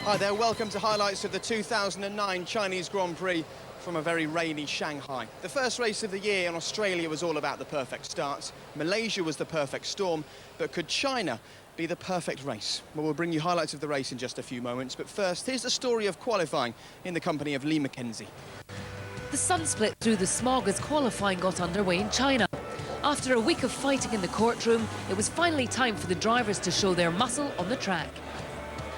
Hi there, welcome to highlights of the 2009 Chinese Grand Prix from a very rainy Shanghai. The first race of the year in Australia was all about the perfect start. Malaysia was the perfect storm, but could China be the perfect race? Well, we'll bring you highlights of the race in just a few moments, but first, here's the story of qualifying in the company of Lee Mackenzie. The sun split through the smog as qualifying got underway in China. After a week of fighting in the courtroom, it was finally time for the drivers to show their muscle on the track.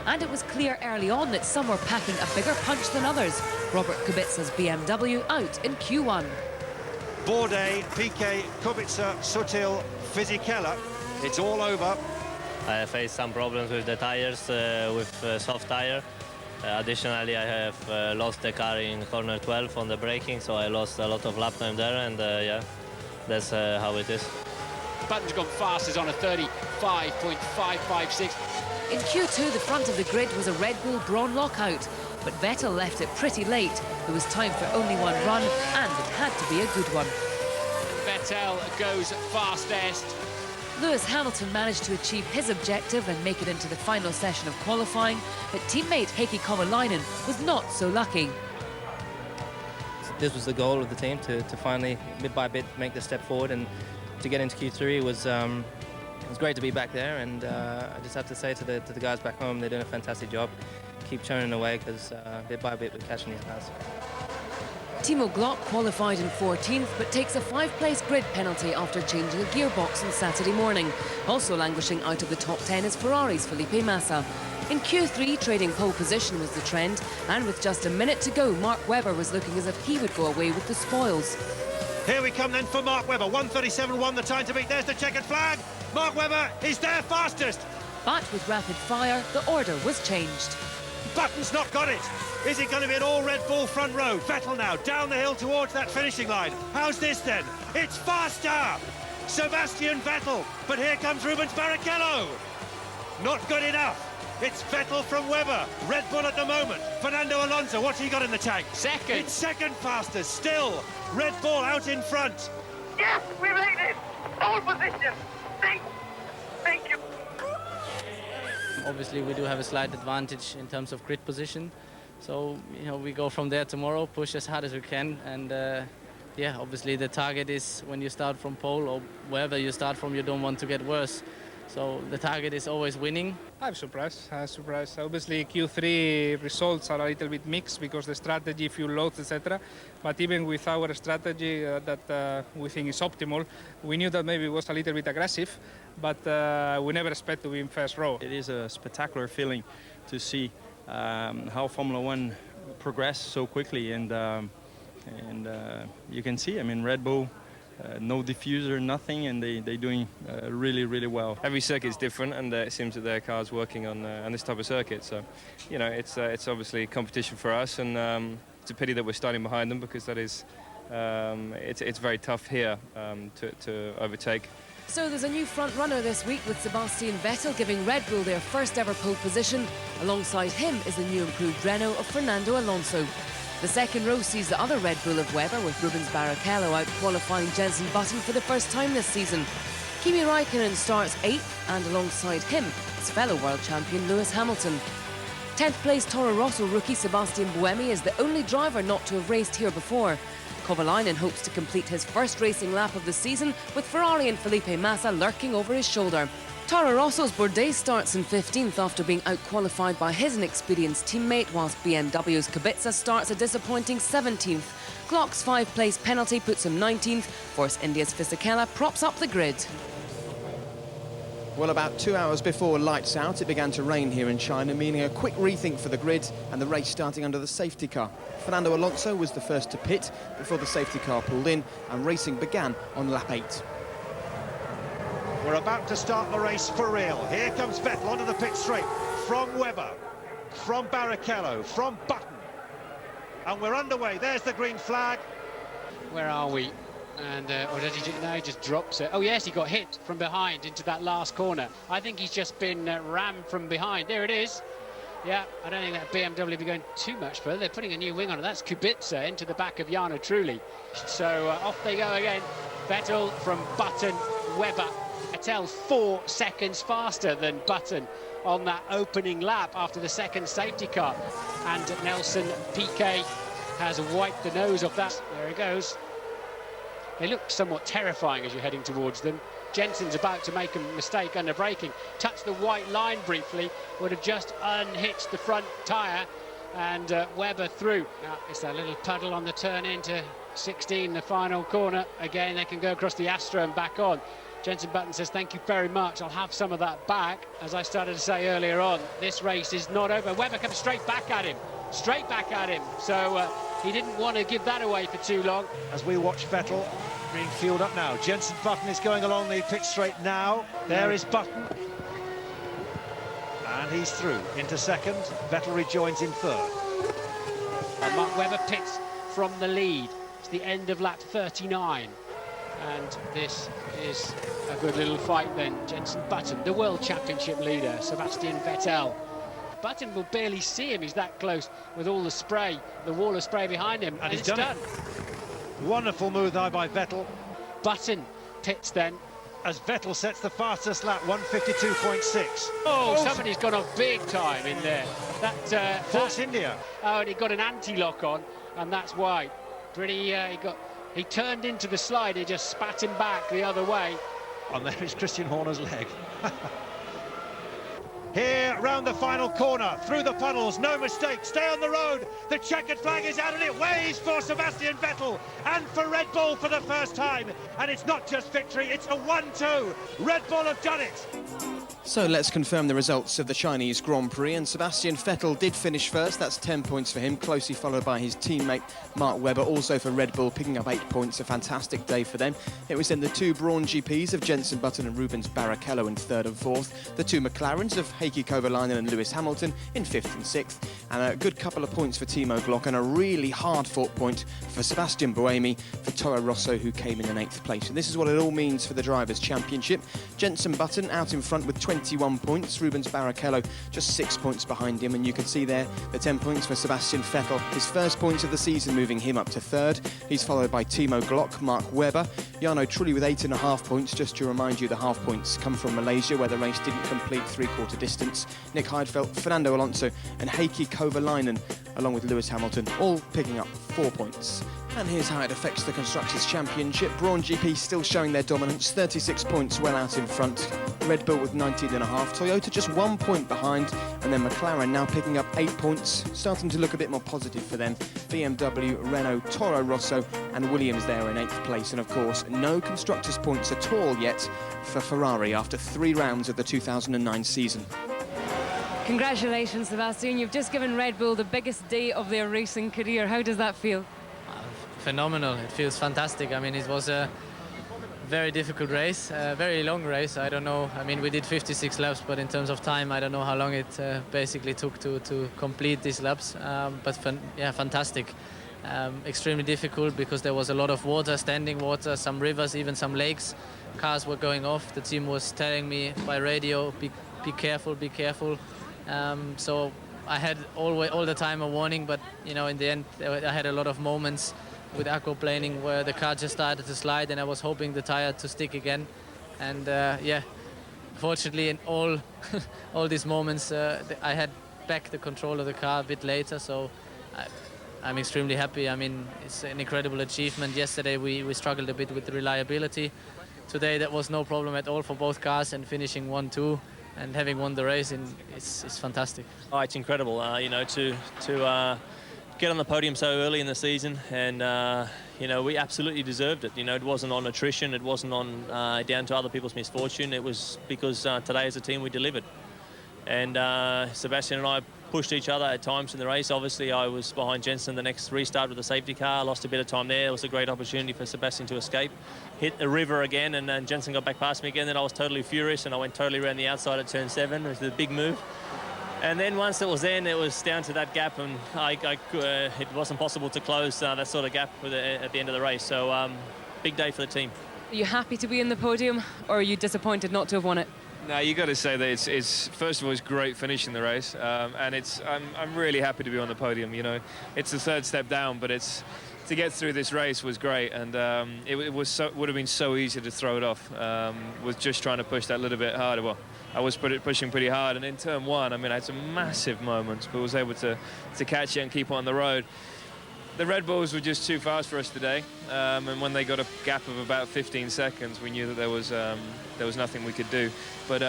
And it was clear early on that some were packing a bigger punch than others. Robert Kubica's BMW out in Q1. Bourdais, Piquet, Kubica, Sutil, Fisichella, it's all over. I faced some problems with the tires, with soft tire. Additionally, I have lost the car in corner 12 on the braking, so I lost a lot of lap time there, and yeah, that's how it is. Button's gone fast, is on a 35.556. In Q2, the front of the grid was a Red Bull Braun lockout, but Vettel left it pretty late. There was time for only one run, and it had to be a good one. Vettel goes fastest. Lewis Hamilton managed to achieve his objective and make it into the final session of qualifying, but teammate Heikki Kovalainen was not so lucky. This was the goal of the team, to finally, bit by bit, make the step forward, and to get into Q3 was great to be back there, and I just have to say to the guys back home, they're doing a fantastic job. Keep churning away, because bit by bit we're catching these guys. Timo Glock qualified in 14th, but takes a 5-place grid penalty after changing a gearbox on Saturday morning. Also languishing out of the top 10 is Ferrari's Felipe Massa. In Q3, trading pole position was the trend, and with just a minute to go, Mark Webber was looking as if he would go away with the spoils. Here we come then for Mark Webber, 1:37.1 the time to beat. There's the checkered flag. Mark Webber is there fastest. But with rapid fire, the order was changed. Button's not got it. Is it going to be an all Red Bull front row? Vettel now down the hill towards that finishing line. How's this then? It's faster. Sebastian Vettel. But here comes Rubens Barrichello. Not good enough. It's Vettel from Webber. Red Bull at the moment. Fernando Alonso, what's he got in the tank? Second. It's second fastest still. Red Bull out in front. Yes, we made it! Pole position! Thank you! Obviously, we do have a slight advantage in terms of grid position. So, you know, we go from there tomorrow, push as hard as we can, and yeah, obviously the target is when you start from pole or wherever you start from, you don't want to get worse. So the target is always winning. I'm surprised. Obviously, Q3 results are a little bit mixed because the strategy, fuel loads, etc. But even with our strategy that we think is optimal, we knew that maybe it was a little bit aggressive, but we never expect to be in first row. It is a spectacular feeling to see how Formula One progressed so quickly, and you can see, I mean, Red Bull. No diffuser, nothing, and they're doing really, really well. Every circuit is different, and it seems that their car's working on this type of circuit. So, you know, it's obviously competition for us, and it's a pity that we're starting behind them, because that is it's very tough here to overtake. So there's a new front runner this week with Sebastian Vettel giving Red Bull their first ever pole position. Alongside him is the new improved Renault of Fernando Alonso. The second row sees the other Red Bull of Webber with Rubens Barrichello out qualifying Jenson Button for the first time this season. Kimi Raikkonen starts 8th, and alongside him is fellow world champion Lewis Hamilton. 10th place Toro Rosso rookie Sebastian Buemi is the only driver not to have raced here before. Kovalainen hopes to complete his first racing lap of the season with Ferrari and Felipe Massa lurking over his shoulder. Toro Rosso's Bourdais starts in 15th after being out-qualified by his inexperienced teammate, whilst BMW's Kubica starts a disappointing 17th. Glock's 5-place penalty puts him 19th. Force India's Fisichella props up the grid. Well, about 2 hours before lights out, it began to rain here in China, meaning a quick rethink for the grid and the race starting under the safety car. Fernando Alonso was the first to pit before the safety car pulled in, and racing began on lap 8. We're about to start the race for real. Here comes Vettel onto the pit straight from Webber, from Barrichello, from Button. And we're underway. There's the green flag. Where are we? And or does he just, no, he just drops it. Oh yes, he got hit from behind into that last corner. I think he's just been rammed from behind. There it is. Yeah, I don't think that BMW will be going too much further. They're putting a new wing on it. That's Kubica into the back of Jarno Trulli. So off they go again. Vettel from Button, Webber. A Vettel 4 seconds faster than Button on that opening lap after the second safety car. And Nelson Piquet has wiped the nose off that. There he goes. They look somewhat terrifying as you're heading towards them. Jensen's about to make a mistake under braking. Touched the white line briefly, would have just unhitched the front tyre, and Webber through. Now, it's that little puddle on the turn into 16, the final corner. Again, they can go across the Astra and back on. Jensen Button says, thank you very much, I'll have some of that back. As I started to say earlier on, this race is not over. Webber comes straight back at him. So he didn't want to give that away for too long. As we watch Vettel being fueled up now. Jensen Button is going along the pit straight now. There is Button. And he's through into second. Vettel rejoins in third. And Mark Webber pits from the lead. It's the end of lap 39. And this is a good little fight then. Jensen Button, the World Championship leader, Sebastian Vettel. Button will barely see him, he's that close with all the spray, the wall of spray behind him, and it's done. Wonderful move now by Vettel. Button pits then. As Vettel sets the fastest lap, 152.6. Oh, somebody's gone off big time in there. Force India. Oh, and he got an anti-lock on, and that's why. He turned into the slide, he just spat him back the other way. And there is Christian Horner's leg. Here, round the final corner, through the puddles, no mistake, stay on the road. The checkered flag is out and it waves for Sebastian Vettel and for Red Bull for the first time. And it's not just victory, it's a 1-2. Red Bull have done it. So let's confirm the results of the Chinese Grand Prix, and Sebastian Vettel did finish first. That's 10 points for him, closely followed by his teammate Mark Webber, also for Red Bull, picking up 8 points. A fantastic day for them. It was then the two Brawn GPs of Jensen Button and Rubens Barrichello in third and fourth, the two McLarens of Heikki Kovalainen and Lewis Hamilton in fifth and sixth, and a good couple of points for Timo Glock and a really hard-fought point for Sebastian Buemi for Toro Rosso, who came in 8th place. And this is what it all means for the Drivers' Championship. Jensen Button out in front with 21 points, Rubens Barrichello just 6 points behind him, and you can see there the 10 points for Sebastian Vettel, his first points of the season, moving him up to third. He's followed by Timo Glock, Mark Webber, Jarno Trulli with 8.5 points. Just to remind you, the half points come from Malaysia, where the race didn't complete three-quarter distance. Nick Heidfeld, Fernando Alonso and Heikki Kovalainen, along with Lewis Hamilton, all picking up 4 points. And here's how it affects the Constructors' Championship. Brawn GP still showing their dominance, 36 points well out in front. Red Bull with 19.5. Toyota just 1 point behind. And then McLaren now picking up 8 points, starting to look a bit more positive for them. BMW, Renault, Toro Rosso and Williams there in 8th place. And of course, no Constructors' points at all yet for Ferrari after 3 rounds of the 2009 season. Congratulations, Sebastian. You've just given Red Bull the biggest day of their racing career. How does that feel? Phenomenal. It feels fantastic. I mean, it was a very difficult race, a very long race. I don't know. I mean, we did 56 laps, but in terms of time, I don't know how long it basically took to complete these laps. Yeah, fantastic. Extremely difficult because there was a lot of water, standing water, some rivers, even some lakes. Cars were going off. The team was telling me by radio, be careful, be careful. So I had all the time a warning, but you know, in the end, I had a lot of moments with aquaplaning where the car just started to slide, and I was hoping the tire to stick again. And yeah, fortunately, in all these moments, I had back the control of the car a bit later, so I'm extremely happy. I mean, it's an incredible achievement. Yesterday we struggled a bit with the reliability. Today that was no problem at all for both cars, and finishing 1-2 and having won the race, it's fantastic. Oh, it's incredible, you know, to get on the podium so early in the season, and you know, we absolutely deserved it. You know, it wasn't on attrition, it wasn't on down to other people's misfortune. It was because today as a team we delivered, and Sebastian and I pushed each other at times in the race. Obviously, I was behind Jensen the next restart with the safety car. Lost a bit of time there. It was a great opportunity for Sebastian to escape. Hit the river again, and then Jensen got back past me again. Then I was totally furious, and I went totally around the outside at turn 7. It was a big move. And then once it was in, it was down to that gap, and it wasn't possible to close that sort of gap at the end of the race. So big day for the team. Are you happy to be in the podium, or are you disappointed not to have won it? No, you got to say that it's first of all, it's great finishing the race, and I'm really happy to be on the podium. You know, it's the third step down, but to get through this race was great, and it would have been so easy to throw it off. Was just trying to push that little bit harder. Well, I was pushing pretty hard, and in turn one, I mean, I had some massive moments, but was able to catch it and keep on the road. The Red Bulls were just too fast for us today, and when they got a gap of about 15 seconds, we knew that there was nothing we could do. But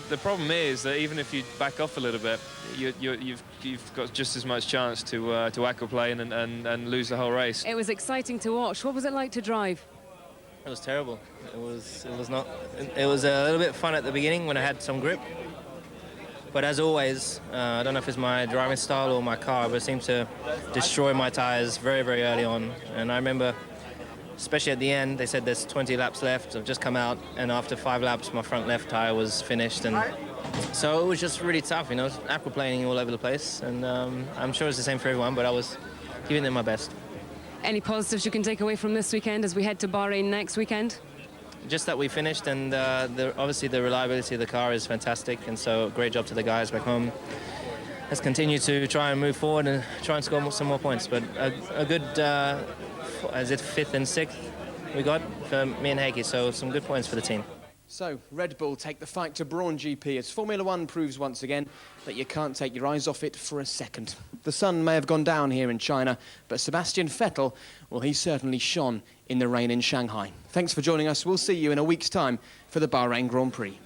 the problem is that even if you back off a little bit, you've got just as much chance to aquaplane and lose the whole race. It was exciting to watch. What was it like to drive? It was terrible. It was not. It was a little bit fun at the beginning when I had some grip. But as always, I don't know if it's my driving style or my car, but it seemed to destroy my tyres very, very early on. And I remember, especially at the end, they said there's 20 laps left. I've just come out, and after 5 laps, my front left tyre was finished. And so it was just really tough, you know, aquaplaning all over the place. And I'm sure it's the same for everyone, but I was giving it my best. Any positives you can take away from this weekend as we head to Bahrain next weekend? Just that we finished, and obviously the reliability of the car is fantastic, and so great job to the guys back home. Let's continue to try and move forward and try and score some more points. But a good, is it 5th and 6th we got for me and Heikki, so some good points for the team. So, Red Bull take the fight to Brawn GP as Formula One proves once again that you can't take your eyes off it for a second. The sun may have gone down here in China, but Sebastian Vettel, well, he certainly shone in the rain in Shanghai. Thanks for joining us. We'll see you in a week's time for the Bahrain Grand Prix.